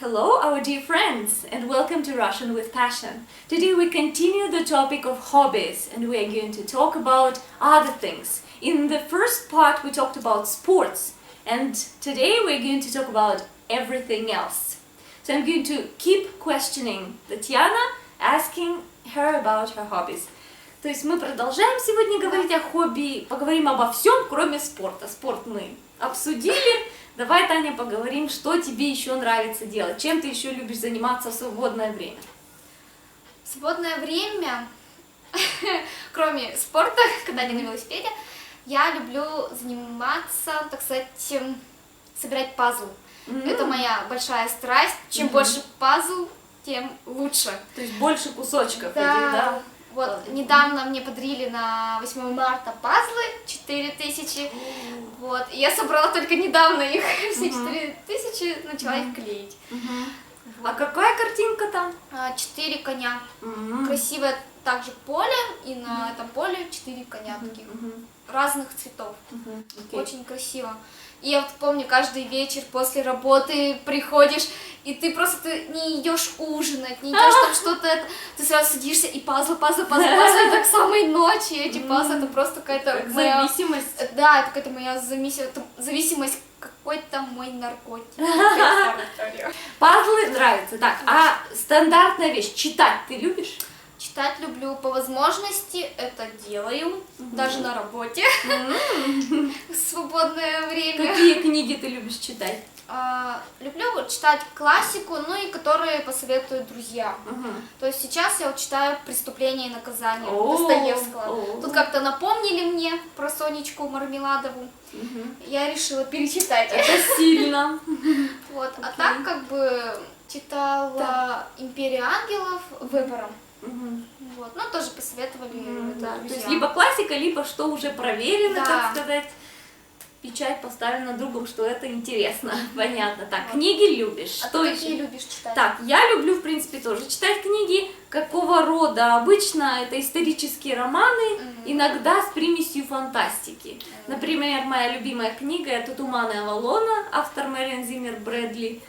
Hello, our dear friends, and welcome to Russian with Passion. Today we continue the topic of hobbies, and we are going to talk about other things. In the first part we talked about sports, and today we're going to talk about everything else. So I'm going to keep questioning Tatiana, asking her about her hobbies. То есть мы продолжаем сегодня говорить о хобби, поговорим обо всем, кроме спорта. Спорт мы обсудили. Давай, Таня, поговорим, что тебе еще нравится делать, чем ты еще любишь заниматься в свободное время. В свободное время, кроме спорта, когда не на велосипеде, я люблю заниматься, так сказать, собирать пазлы. Это моя большая страсть. Чем больше пазл, тем лучше. То есть больше кусочков этих, да? Вот, недавно мне подарили на 8 марта пазлы 4000, вот, и я собрала только недавно их, все 4000, начала их клеить. Вот. А какая картинка там? 4 коня, красивое также поле, и на этом поле 4 коня таких, разных цветов, очень красиво. И я вот помню, каждый вечер после работы приходишь, и ты просто не идешь ужинать, не идешь там что-то, ты сразу садишься и пазлы, и так самой ночи, эти пазлы, это просто какая-то моя... Зависимость? Да, это какая-то моя зависимость, какой-то мой наркотик. Пазлы нравятся, так, а стандартная вещь, читать ты любишь? Читать люблю по возможности, это делаю, даже на работе, в свободное время. Какие книги ты любишь читать? Люблю читать классику, ну и которые посоветуют друзья. То есть сейчас я вот читаю «Преступление и наказание» Достоевского. Тут как-то напомнили мне про Сонечку Мармеладову. Я решила перечитать. Это сильно. Вот, а так как бы читала «Империя ангелов» выбором. Вот, ну тоже посоветовали да. То есть либо классика, либо что уже проверено, так сказать. Печать поставлена другом, что это интересно. Понятно. Так, книги любишь. А что ты еще? какие любишь читать? Так, я люблю, в принципе, тоже читать книги. Какого рода? Обычно это исторические романы, иногда с примесью фантастики. Например, моя любимая книга это «Туманы Авалона», автор Мэриан Зиммер Брэдли.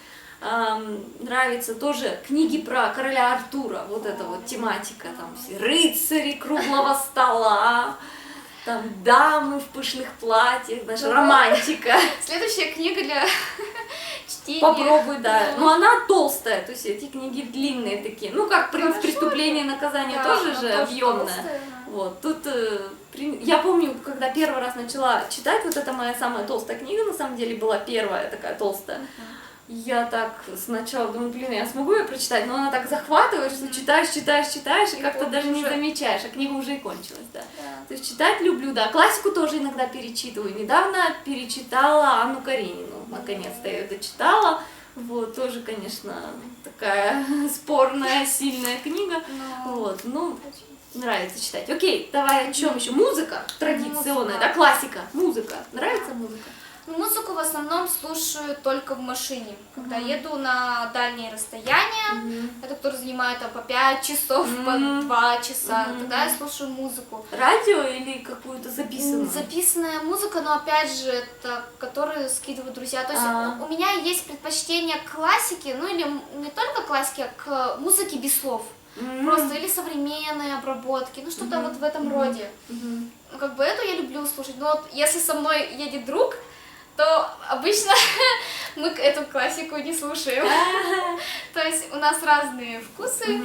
Нравятся тоже книги про короля Артура, вот эта вот тематика, там все рыцари круглого стола, там дамы в пышных платьях, даже романтика. Следующая книга для чтения. Попробуй, да. Но она толстая, то есть эти книги длинные такие. Ну как «Принц преступления и наказания» тоже же объемная. Вот, тут я помню, когда первый раз начала читать, вот это моя самая толстая книга, на самом деле была первая такая толстая. Я так сначала думаю, блин, я смогу ее прочитать, но она так захватывает, что читаешь, и как-то даже не замечаешь, а книга уже и кончилась, да. То есть читать люблю, да. Классику тоже иногда перечитываю. Недавно перечитала Анну Каренину, наконец-то я ее дочитала. Вот, тоже, конечно, такая спорная, сильная книга. Вот, ну, нравится читать. Окей, давай о чем еще? Музыка традиционная, да, классика, музыка. Нравится музыка? Музыку в основном слушаю только в машине, когда еду на дальние расстояния, это которые занимают там, по 5 часов, по 2 часа, тогда я слушаю музыку. Радио или какую-то записанную? Записанная музыка, но опять же, это которые скидывают друзья. То есть у меня есть предпочтение к классике, ну или не только классике, а к музыке без слов. Просто или современные обработки, ну что-то вот в этом роде. Ну, как бы эту я люблю слушать, но вот если со мной едет друг, то обычно мы эту классику не слушаем. То есть у нас разные вкусы.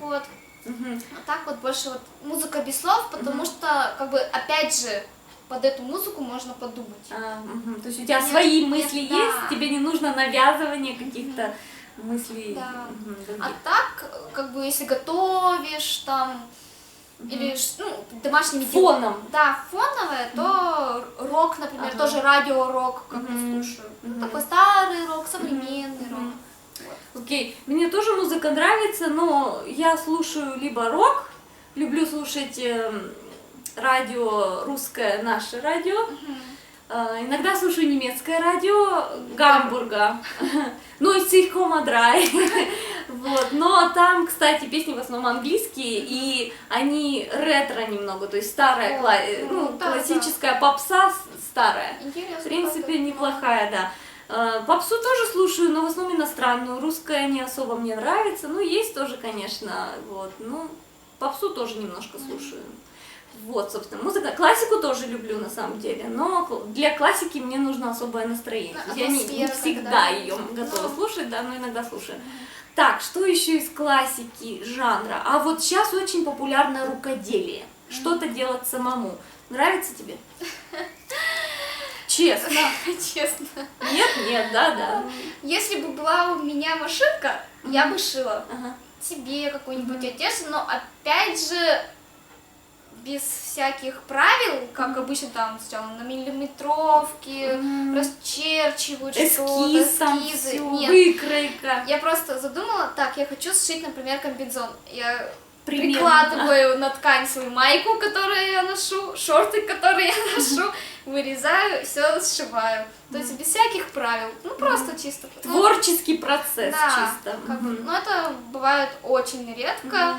Вот. А так вот больше вот музыка без слов, потому что, как бы, опять же, под эту музыку можно подумать. То есть у тебя свои мысли есть, тебе не нужно навязывание каких-то мыслей. Да. А так, как бы, если готовишь там, или домашними фоном. Да, фоновое, то рок, например, тоже радиорок, как бы слушаю. Такой старый рок, современный рок. Окей, мне тоже музыка нравится, но я слушаю либо рок, люблю слушать радио, русское наше радио, иногда слушаю немецкое радио Гамбурга, ну и Циркомадрай. Вот. Но там, кстати, песни в основном английские, и они ретро немного, то есть старая, классическая попса старая. Интересно, в принципе, неплохая, да. Попсу тоже слушаю, но в основном иностранную. Русская не особо мне нравится. Ну, есть тоже, конечно, вот. Ну, попсу тоже немножко слушаю. Вот, собственно, музыка. Классику тоже люблю на самом деле, но для классики мне нужно особое настроение. Я не всегда ее готова слушать, да, но иногда слушаю. Так, что еще из классики жанра? А вот сейчас очень популярно рукоделие. Что-то делать самому. Нравится тебе? Честно. Честно. Нет, да. Если бы была у меня машинка, я бы шила себе какую-нибудь одежду, но опять же без всяких правил, как обычно там сначала на миллиметровке расчерчивают что-то, эскизы. Нет, выкройка. я просто задумала, так, я хочу сшить, например, комбинезон. Я прикладываю на ткань свою майку, которую я ношу, шорты, которые я ношу, вырезаю, все сшиваю. То есть без всяких правил, ну просто чисто. Творческий процесс чисто. Но это бывает очень редко.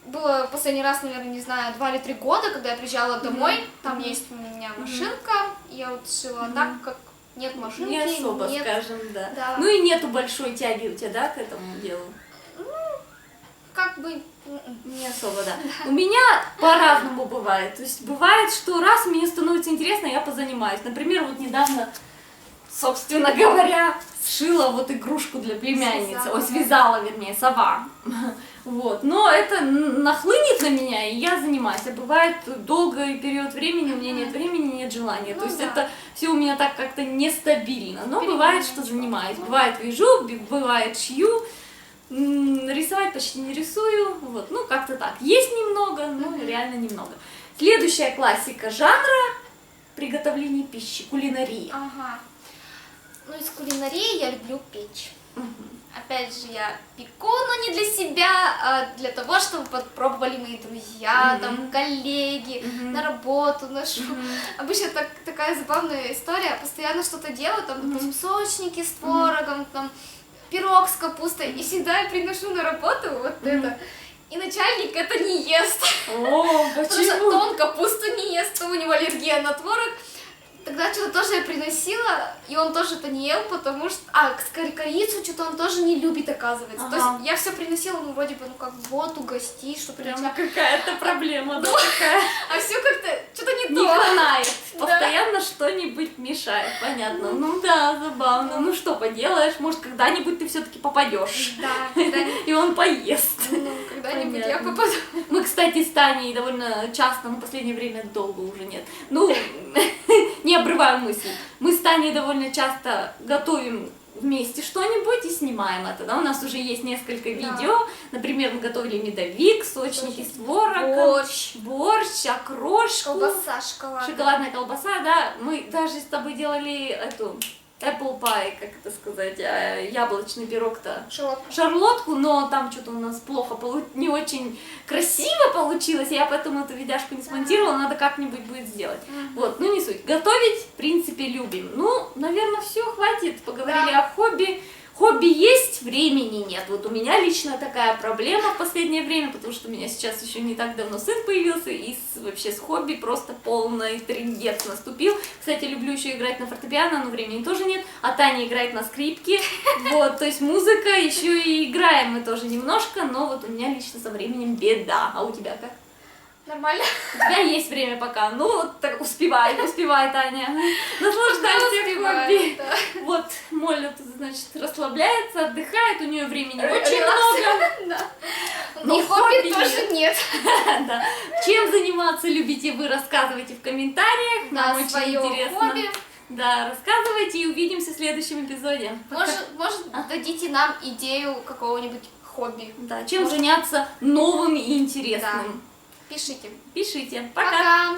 Было последний раз, наверное, не знаю, 2 или 3 года, когда я приезжала домой, там есть у меня машинка, я вот шила, так как нет машинки. Не особо, нет, скажем, да. Да. Ну и нету большой тяги у тебя, да, к этому делу? Как бы... Не особо, да. У меня по-разному бывает. То есть бывает, что раз мне становится интересно, я позанимаюсь. Например, вот недавно, собственно говоря, сшила вот игрушку для племянницы. Связала, вернее, сова. Вот. Но это нахлынет на меня, и я занимаюсь. А бывает долгий период времени, у меня нет времени, нет желания. То есть это все у меня так как-то нестабильно. Но бывает, что занимаюсь. Бывает вяжу, бывает шью. Рисовать почти не рисую. Вот. Ну, как-то так. Есть немного, но реально немного. Следующая классика жанра — приготовление пищи, кулинария. Ага. Ну, из кулинарии я люблю печь. Опять же, я пеку, но не для себя, а для того, чтобы попробовали мои друзья, там, коллеги, на работу ношу. Обычно такая забавная история, постоянно что-то делаю, там, допустим, сочники с творогом, там, пирог с капустой, и всегда я приношу на работу вот это. И начальник это не ест. О, почему? Потому что то он капусту не ест, то у него аллергия на творог. Тогда что-то тоже я приносила, и он тоже это не ел, потому что... корицу что-то он тоже не любит, оказывается. То есть я все приносила, ну, вроде бы, ну, как вот, угости, что прямо какая-то проблема, да, такая. А все как-то, что-то не то. Не хватает. Постоянно что-нибудь мешает, понятно. Ну да, забавно. Ну что поделаешь, может, когда-нибудь ты все-таки попадешь. Да, и он поест. Ну, когда-нибудь я попаду. Мы, кстати, с Таней довольно часто, но в последнее время долго уже нет. Ну, не обрываю мысль. Мы с Таней довольно часто готовим вместе что-нибудь и снимаем это, да, у нас уже есть несколько видео, например, мы готовили медовик, сочники с творогом, борщ, окрошку, колбаса, шоколадная колбаса, да, мы даже с тобой делали эту apple pie, как это сказать, яблочный пирог-то, шарлотку, но там что-то у нас плохо, не очень красиво получилось, я поэтому эту видяшку не смонтировала, надо как-нибудь будет сделать. Вот, ну не суть. Готовить, в принципе, любим. Ну, наверное, все, хватит. Поговорили о хобби. Хобби есть, времени нет. Вот у меня лично такая проблема в последнее время, потому что у меня сейчас еще не так давно сын появился, и вообще с хобби просто полный трындец наступил. Кстати, люблю еще играть на фортепиано, но времени тоже нет. А Таня играет на скрипке. Вот, то есть музыка, еще и играем мы тоже немножко, но вот у меня лично со временем беда. А у тебя как? Нормально. У тебя есть время пока. Ну, вот так успевай, Таня. Наслаждайся хобби. Да. Вот, Моля тут, значит, расслабляется, отдыхает, у нее времени очень много. Да. Но и хобби хобби тоже нет. Да. Чем заниматься любите вы, рассказывайте в комментариях. Нам очень свое интересно. хобби. Да, рассказывайте и увидимся в следующем эпизоде. Может, дадите нам идею какого-нибудь хобби. Да, чем заняться новым и интересным. Да. Пишите. Пока.